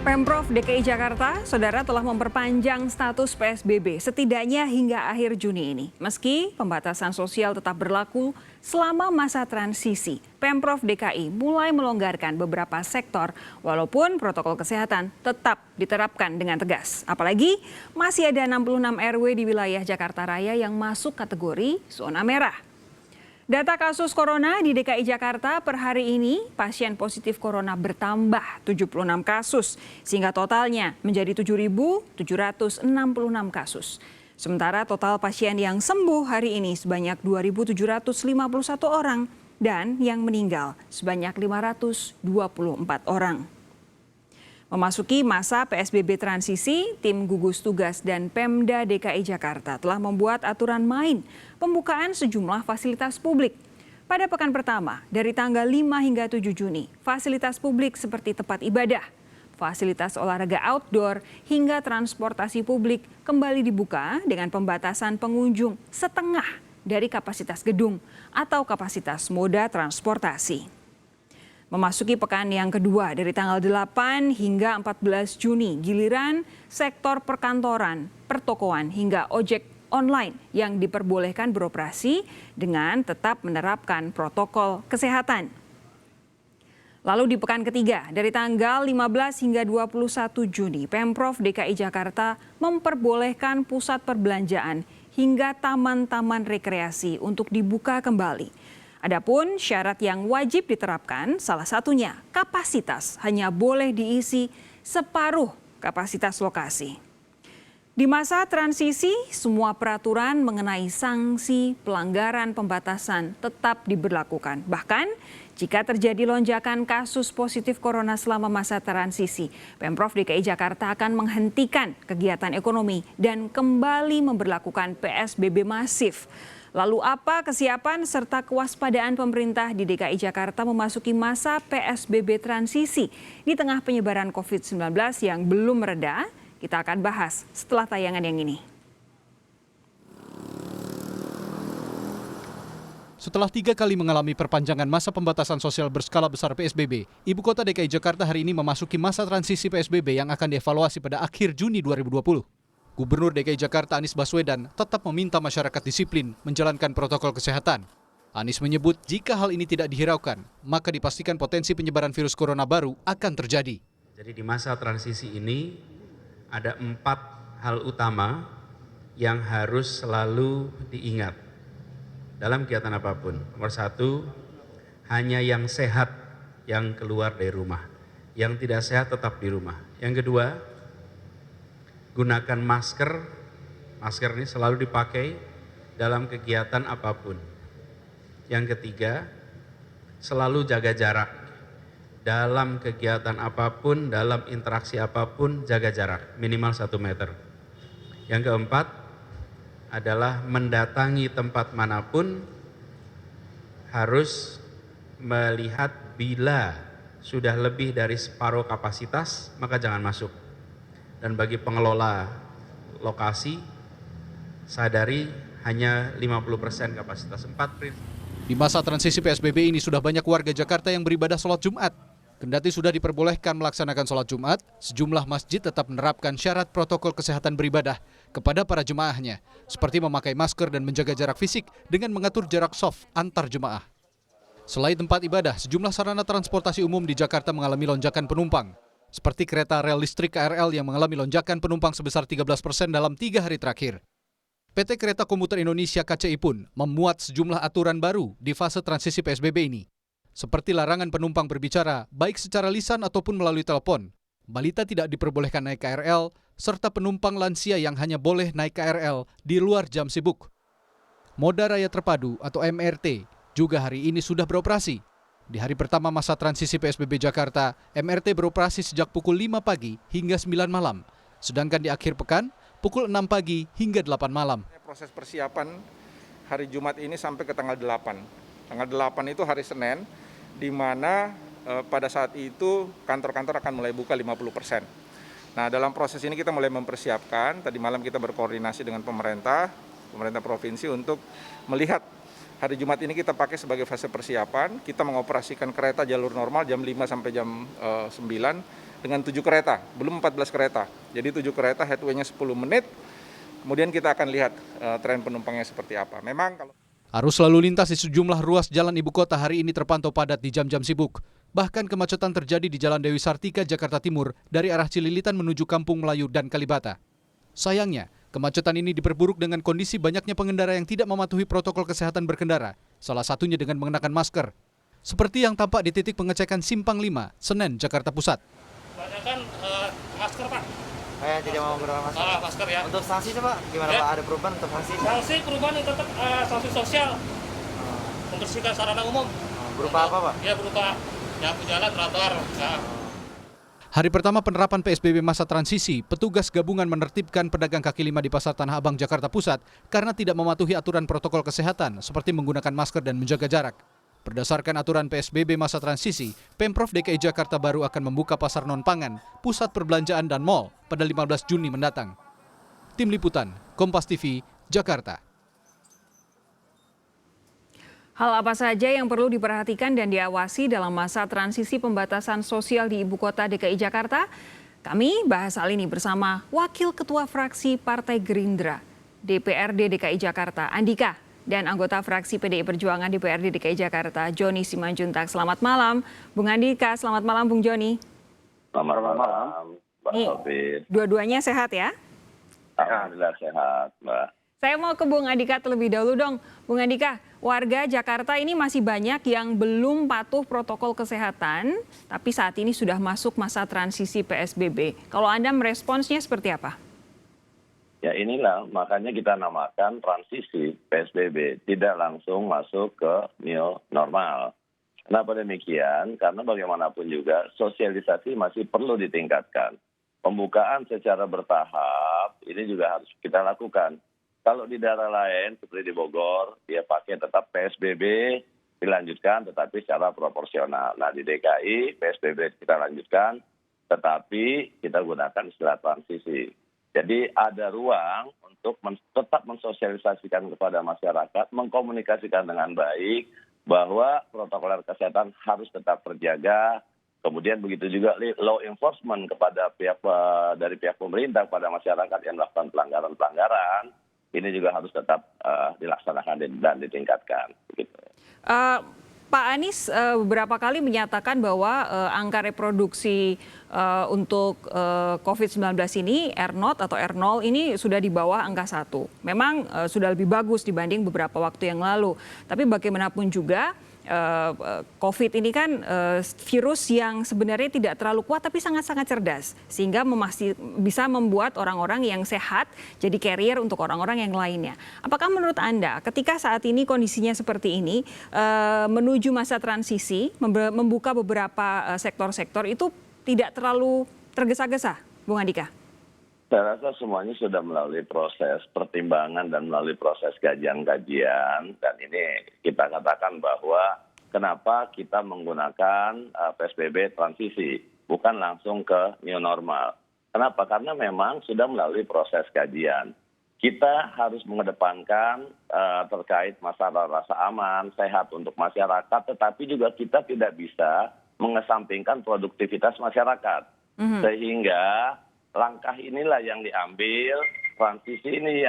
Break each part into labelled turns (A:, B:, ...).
A: Pemprov DKI Jakarta, saudara telah memperpanjang status PSBB setidaknya hingga akhir Juni ini. Meski pembatasan sosial tetap berlaku selama masa transisi, Pemprov DKI mulai melonggarkan beberapa sektor walaupun protokol kesehatan tetap diterapkan dengan tegas. Apalagi masih ada 66 RW di wilayah Jakarta Raya yang masuk kategori zona merah. Data kasus corona di DKI Jakarta per hari ini, pasien positif corona bertambah 76 kasus, sehingga totalnya menjadi 7.766 kasus. Sementara total pasien yang sembuh hari ini sebanyak 2.751 orang dan yang meninggal sebanyak 524 orang. Memasuki masa PSBB transisi, tim gugus tugas dan Pemda DKI Jakarta telah membuat aturan main pembukaan sejumlah fasilitas publik. Pada pekan pertama, dari tanggal 5 hingga 7 Juni, fasilitas publik seperti tempat ibadah, fasilitas olahraga outdoor, hingga transportasi publik kembali dibuka dengan pembatasan pengunjung setengah dari kapasitas gedung atau kapasitas moda transportasi. Memasuki pekan yang kedua dari tanggal 8 hingga 14 Juni, giliran sektor perkantoran, pertokoan hingga ojek online yang diperbolehkan beroperasi dengan tetap menerapkan protokol kesehatan. Lalu di pekan ketiga dari tanggal 15 hingga 21 Juni, Pemprov DKI Jakarta memperbolehkan pusat perbelanjaan hingga taman-taman rekreasi untuk dibuka kembali. Adapun syarat yang wajib diterapkan, salah satunya kapasitas hanya boleh diisi separuh kapasitas lokasi. Di masa transisi, semua peraturan mengenai sanksi pelanggaran pembatasan tetap diberlakukan. Bahkan jika terjadi lonjakan kasus positif corona selama masa transisi, Pemprov DKI Jakarta akan menghentikan kegiatan ekonomi dan kembali memberlakukan PSBB masif. Lalu apa kesiapan serta kewaspadaan pemerintah di DKI Jakarta memasuki masa PSBB transisi di tengah penyebaran COVID-19 yang belum mereda? Kita akan bahas setelah tayangan yang ini.
B: Setelah 3 kali mengalami perpanjangan masa pembatasan sosial berskala besar PSBB, Ibu Kota DKI Jakarta hari ini memasuki masa transisi PSBB yang akan dievaluasi pada akhir Juni 2020. Gubernur DKI Jakarta Anies Baswedan tetap meminta masyarakat disiplin menjalankan protokol kesehatan. Anies menyebut jika hal ini tidak dihiraukan, maka dipastikan potensi penyebaran virus corona baru akan terjadi.
C: Jadi di masa transisi ini ada 4 hal utama yang harus selalu diingat dalam kegiatan apapun. Nomor 1, hanya yang sehat yang keluar dari rumah. Yang tidak sehat tetap di rumah. Yang kedua, gunakan masker. Masker ini selalu dipakai dalam kegiatan apapun. Yang ketiga, selalu jaga jarak. Dalam kegiatan apapun, dalam interaksi apapun, jaga jarak. Minimal 1 meter. Yang keempat adalah mendatangi tempat manapun harus melihat bila sudah lebih dari separuh kapasitas, maka jangan masuk. Dan bagi pengelola lokasi, sadari hanya 50% kapasitas. 4 prinsip.
B: Di masa transisi PSBB ini sudah banyak warga Jakarta yang beribadah sholat Jumat. Kendati sudah diperbolehkan melaksanakan sholat Jumat, sejumlah masjid tetap menerapkan syarat protokol kesehatan beribadah kepada para jemaahnya, seperti memakai masker dan menjaga jarak fisik dengan mengatur jarak shaf antar jemaah. Selain tempat ibadah, sejumlah sarana transportasi umum di Jakarta mengalami lonjakan penumpang, seperti kereta rel listrik KRL yang mengalami lonjakan penumpang sebesar 13% dalam 3 hari terakhir. PT Kereta Komuter Indonesia KCI pun memuat sejumlah aturan baru di fase transisi PSBB ini, seperti larangan penumpang berbicara baik secara lisan ataupun melalui telepon, balita tidak diperbolehkan naik KRL, serta penumpang lansia yang hanya boleh naik KRL di luar jam sibuk. Moda Raya Terpadu atau MRT juga hari ini sudah beroperasi. Di hari pertama masa transisi PSBB Jakarta, MRT beroperasi sejak pukul 5 pagi hingga 9 malam. Sedangkan di akhir pekan, pukul 6 pagi hingga 8 malam.
D: Proses persiapan hari Jumat ini sampai ke tanggal 8. Tanggal 8 itu hari Senin, di mana pada saat itu kantor-kantor akan mulai buka 50%. Nah, dalam proses ini kita mulai mempersiapkan. Tadi malam kita berkoordinasi dengan pemerintah provinsi untuk melihat hari Jumat ini kita pakai sebagai fase persiapan. Kita mengoperasikan kereta jalur normal jam 5 sampai jam 9. dengan 7 kereta, belum 14 kereta. Jadi 7 kereta headway-nya 10 menit, kemudian kita akan lihat tren penumpangnya seperti apa. Memang kalau
B: Arus lalu lintas di sejumlah ruas jalan ibu kota hari ini terpantau padat di jam-jam sibuk. Bahkan kemacetan terjadi di Jalan Dewi Sartika, Jakarta Timur dari arah Cililitan menuju Kampung Melayu dan Kalibata. Sayangnya, kemacetan ini diperburuk dengan kondisi banyaknya pengendara yang tidak mematuhi protokol kesehatan berkendara, salah satunya dengan mengenakan masker. Seperti yang tampak di titik pengecekan Simpang 5, Senen, Jakarta Pusat.
E: Kebanyakan masker, Pak.
F: Saya tidak mau menggunakan masker.
E: Masker ya.
F: Untuk sanksi Pak, gimana
E: Ya.
F: Pak? Ada perubahan untuk sanksi?
E: Sanksi perubahan itu tetap sanksi sosial. Membersihkan sarana umum.
F: Berupa apa Pak?
E: Ya berupa nyapu jalan, trotoar. Ya.
B: Hari pertama penerapan PSBB masa transisi, petugas gabungan menertibkan pedagang kaki lima di Pasar Tanah Abang, Jakarta Pusat karena tidak mematuhi aturan protokol kesehatan seperti menggunakan masker dan menjaga jarak. Berdasarkan aturan PSBB masa transisi, Pemprov DKI Jakarta baru akan membuka pasar non-pangan, pusat perbelanjaan dan mal pada 15 Juni mendatang. Tim Liputan, Kompas TV, Jakarta.
A: Hal apa saja yang perlu diperhatikan dan diawasi dalam masa transisi pembatasan sosial di Ibu Kota DKI Jakarta? Kami bahas hal ini bersama Wakil Ketua Fraksi Partai Gerindra DPRD DKI Jakarta, Andika, dan anggota fraksi PDI Perjuangan DPRD DKI Jakarta, Joni Simanjuntak. Selamat malam, Bung Andika. Selamat malam, Bung Joni.
G: Selamat malam, Mbak Taufik.
A: Dua-duanya sehat ya?
G: Alhamdulillah sehat, Mbak.
A: Saya mau ke Bung Andika terlebih dahulu dong. Bung Andika, warga Jakarta ini masih banyak yang belum patuh protokol kesehatan, tapi saat ini sudah masuk masa transisi PSBB. Kalau Anda meresponsnya seperti apa?
G: Ya inilah, makanya kita namakan transisi PSBB, tidak langsung masuk ke new normal. Kenapa demikian? Karena bagaimanapun juga sosialisasi masih perlu ditingkatkan. Pembukaan secara bertahap ini juga harus kita lakukan. Kalau di daerah lain seperti di Bogor, dia pakai tetap PSBB dilanjutkan tetapi secara proporsional. Nah di DKI PSBB kita lanjutkan tetapi kita gunakan istilah transisi. Jadi ada ruang untuk tetap mensosialisasikan kepada masyarakat, mengkomunikasikan dengan baik bahwa protokol kesehatan harus tetap terjaga. Kemudian begitu juga law enforcement kepada dari pihak pemerintah kepada masyarakat yang melakukan pelanggaran-pelanggaran. Ini juga harus tetap dilaksanakan dan ditingkatkan. Begitu.
A: Pak Anies beberapa kali menyatakan bahwa angka reproduksi untuk COVID-19 ini R0 atau R0 ini sudah di bawah angka 1. Memang sudah lebih bagus dibanding beberapa waktu yang lalu. Tapi bagaimanapun juga COVID ini kan virus yang sebenarnya tidak terlalu kuat tapi sangat-sangat cerdas. Sehingga bisa membuat orang-orang yang sehat jadi carrier untuk orang-orang yang lainnya. Apakah menurut Anda ketika saat ini kondisinya seperti ini menuju masa transisi, membuka beberapa sektor-sektor itu tidak terlalu tergesa-gesa, Bung Andika?
G: Saya rasa semuanya sudah melalui proses pertimbangan dan melalui proses kajian-kajian. Dan ini kita katakan bahwa kenapa kita menggunakan PSBB transisi, bukan langsung ke new normal. Kenapa? Karena memang sudah melalui proses kajian. Kita harus mengedepankan terkait masalah rasa aman, sehat untuk masyarakat, tetapi juga kita tidak bisa mengesampingkan produktivitas masyarakat. Sehingga langkah inilah yang diambil, transisi ini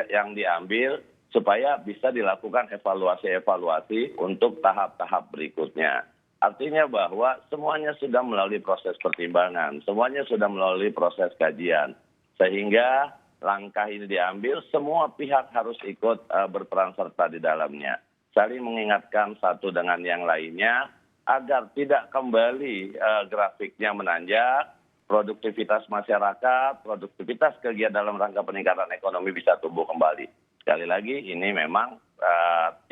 G: yang diambil supaya bisa dilakukan evaluasi-evaluasi untuk tahap-tahap berikutnya. Artinya bahwa semuanya sudah melalui proses pertimbangan, semuanya sudah melalui proses kajian. Sehingga langkah ini diambil, semua pihak harus ikut berperan serta di dalamnya. Saling mengingatkan satu dengan yang lainnya agar tidak kembali grafiknya menanjak, produktivitas masyarakat, produktivitas kegiatan dalam rangka peningkatan ekonomi bisa tumbuh kembali. Sekali lagi ini memang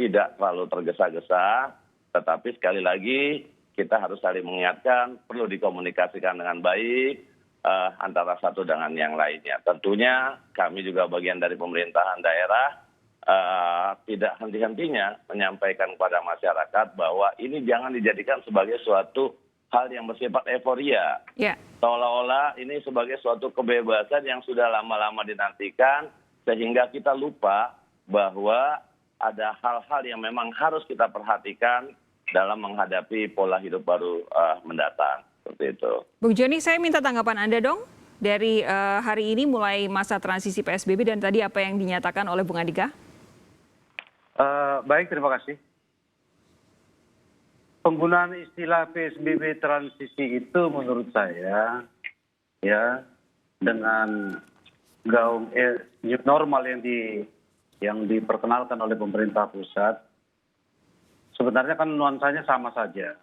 G: tidak terlalu tergesa-gesa, tetapi sekali lagi kita harus saling mengingatkan, perlu dikomunikasikan dengan baik antara satu dengan yang lainnya. Tentunya kami juga bagian dari pemerintahan daerah tidak henti-hentinya menyampaikan kepada masyarakat bahwa ini jangan dijadikan sebagai suatu hal yang bersifat euforia. Yeah. Seolah-olah ini sebagai suatu kebebasan yang sudah lama-lama dinantikan, sehingga kita lupa bahwa ada hal-hal yang memang harus kita perhatikan dalam menghadapi pola hidup baru mendatang. seperti itu.
A: Bung Joni, saya minta tanggapan Anda dong dari hari ini mulai masa transisi PSBB dan tadi apa yang dinyatakan oleh Bung Andika.
H: Baik, terima kasih. Penggunaan istilah PSBB transisi itu menurut saya ya dengan gaung new normal yang diperkenalkan oleh pemerintah pusat sebenarnya kan nuansanya sama saja,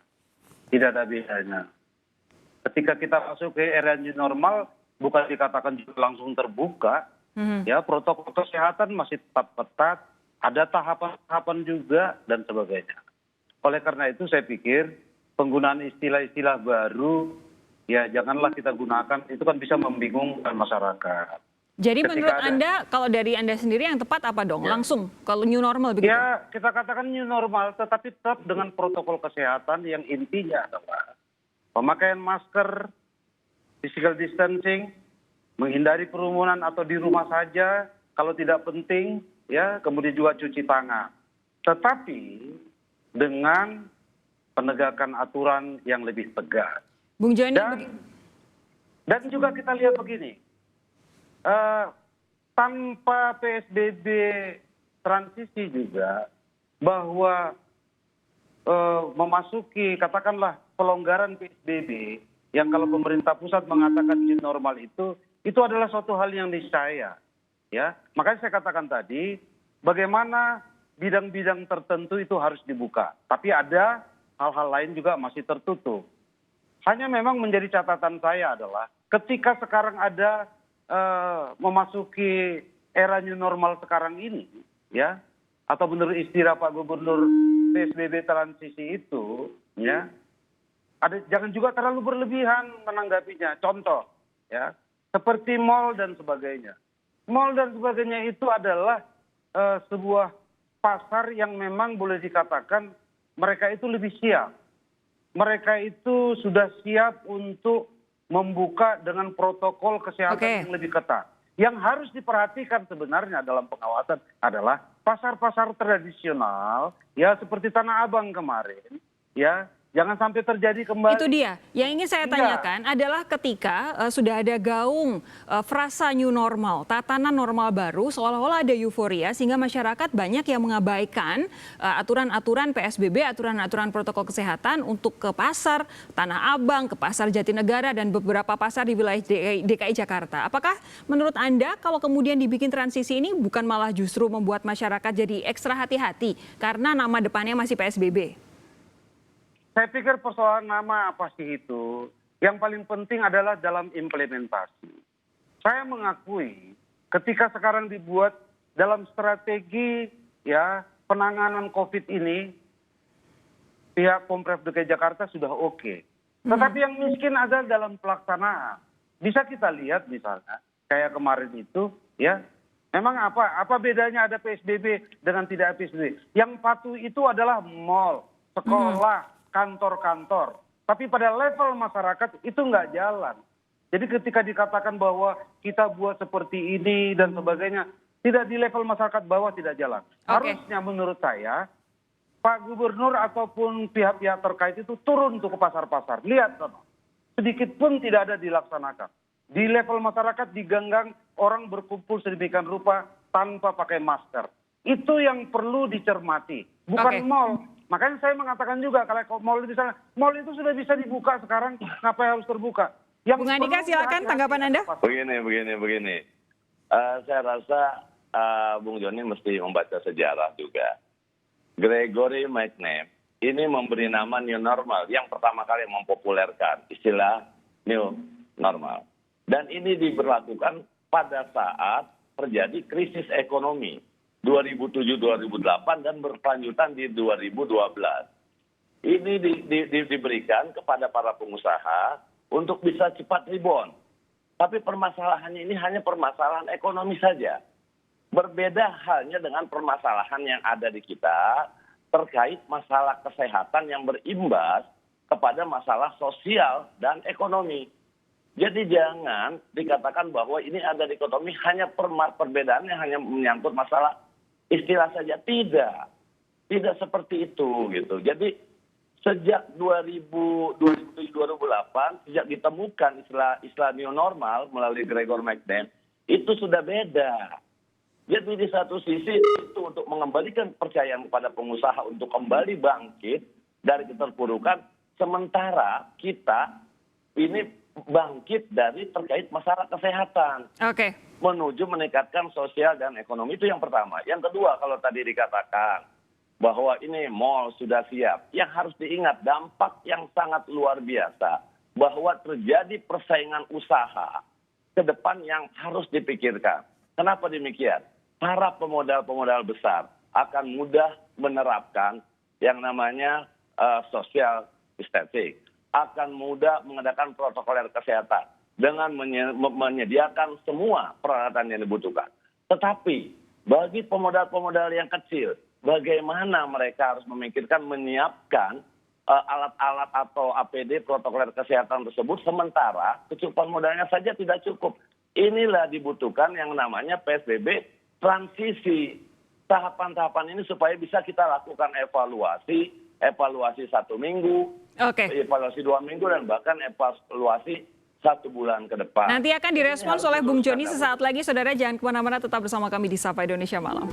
H: tidak ada bedanya. Ketika kita masuk ke era new normal bukan dikatakan juga langsung terbuka, ya protokol kesehatan masih tetap ketat, ada tahapan-tahapan juga dan sebagainya. Oleh karena itu saya pikir penggunaan istilah-istilah baru ya janganlah kita gunakan, itu kan bisa membingungkan masyarakat.
A: Jadi menurut Anda, kalau dari Anda sendiri yang tepat apa dong? Langsung, kalau new normal begitu?
H: Ya kita katakan new normal, tetapi tetap dengan protokol kesehatan yang intinya adalah pemakaian masker, physical distancing, menghindari kerumunan atau di rumah saja, kalau tidak penting, ya kemudian juga cuci tangan. Tetapi dengan penegakan aturan yang lebih tegas.
A: Bung Joni,
H: Dan juga kita lihat begini, tanpa PSBB transisi juga bahwa memasuki katakanlah pelonggaran PSBB yang kalau pemerintah pusat mengatakan new normal itu adalah suatu hal yang niscaya, ya. Makanya saya katakan tadi bagaimana bidang-bidang tertentu itu harus dibuka, tapi ada hal-hal lain juga masih tertutup. Hanya memang menjadi catatan saya adalah ketika sekarang ada memasuki era new normal sekarang ini, ya, atau menurut istilah Pak Gubernur PSBB transisi itu, ya, jangan juga terlalu berlebihan menanggapinya. Contoh, ya, seperti mal dan sebagainya. Mal dan sebagainya itu adalah sebuah pasar yang memang boleh dikatakan mereka itu lebih siap. Mereka itu sudah siap untuk membuka dengan protokol kesehatan yang lebih ketat. Yang harus diperhatikan sebenarnya dalam pengawasan adalah pasar-pasar tradisional, ya seperti Tanah Abang kemarin, ya. Jangan sampai terjadi kembali.
A: Itu dia. Yang ingin saya tanyakan adalah ketika sudah ada gaung frasa new normal, tatanan normal baru, seolah-olah ada euforia sehingga masyarakat banyak yang mengabaikan aturan-aturan PSBB, aturan-aturan protokol kesehatan untuk ke pasar Tanah Abang, ke pasar Jatinegara dan beberapa pasar di wilayah DKI Jakarta. Apakah menurut Anda kalau kemudian dibikin transisi ini bukan malah justru membuat masyarakat jadi ekstra hati-hati karena nama depannya masih PSBB?
H: Saya pikir persoalan nama apa sih itu, yang paling penting adalah dalam implementasi. Saya mengakui ketika sekarang dibuat dalam strategi ya penanganan COVID ini, pihak Pemprov DKI Jakarta sudah oke. Tetapi yang miskin adalah dalam pelaksanaan. Bisa kita lihat misalnya, kayak kemarin itu, ya, memang apa bedanya ada PSBB dengan tidak PSBB? Yang patuh itu adalah mal, sekolah, kantor-kantor. Tapi pada level masyarakat itu nggak jalan. Jadi ketika dikatakan bahwa kita buat seperti ini dan sebagainya, tidak di level masyarakat bawah tidak jalan. Harusnya menurut saya, Pak Gubernur ataupun pihak-pihak terkait itu turun tuh ke pasar-pasar. Lihat, sedikit pun tidak ada dilaksanakan. Di level masyarakat diganggang orang berkumpul sedemikian rupa tanpa pakai masker. Itu yang perlu dicermati, bukan mal. Makanya saya mengatakan juga kalau mal di sana, mal itu sudah bisa dibuka sekarang, ngapain harus terbuka?
A: Bung Andika silakan tanggapan Anda.
G: Begini. Saya rasa Bung Joni mesti membaca sejarah juga. Gregory McNabb ini memberi nama new normal yang pertama kali mempopulerkan istilah new normal. Dan ini diberlakukan pada saat terjadi krisis ekonomi 2007-2008 dan berkelanjutan di 2012. Ini diberikan kepada para pengusaha untuk bisa cepat rebound. Tapi permasalahannya ini hanya permasalahan ekonomi saja. Berbeda halnya dengan permasalahan yang ada di kita terkait masalah kesehatan yang berimbas kepada masalah sosial dan ekonomi. Jadi jangan dikatakan bahwa ini ada dikotomi hanya perbedaannya hanya menyangkut masalah istilah saja. Tidak seperti itu gitu. Jadi sejak 2007-2008, sejak ditemukan istilah new normal melalui Gregor McDan, itu sudah beda. Jadi di satu sisi itu untuk mengembalikan kepercayaan kepada pengusaha untuk kembali bangkit dari keterpurukan, sementara kita ini bangkit dari terkait masalah kesehatan.
A: Oke.
G: Menuju meningkatkan sosial dan ekonomi, itu yang pertama. Yang kedua, kalau tadi dikatakan bahwa ini mall sudah siap, yang harus diingat dampak yang sangat luar biasa bahwa terjadi persaingan usaha ke depan yang harus dipikirkan. Kenapa demikian? Para pemodal-pemodal besar akan mudah menerapkan yang namanya social distancing, akan mudah mengadakan protokol kesehatan dengan menyediakan semua peralatan yang dibutuhkan. Tetapi bagi pemodal-pemodal yang kecil, bagaimana mereka harus memikirkan menyiapkan alat-alat atau APD protokol kesehatan tersebut, sementara kecukupan modalnya saja tidak cukup. Inilah dibutuhkan yang namanya PSBB transisi. Tahapan-tahapan ini supaya bisa kita lakukan evaluasi 1 minggu, evaluasi 2 minggu, dan bahkan evaluasi 1 bulan ke depan.
A: Nanti akan direspons oleh Bung Joni sesaat lagi. Saudara jangan kemana-mana, tetap bersama kami di Sapa Indonesia Malam.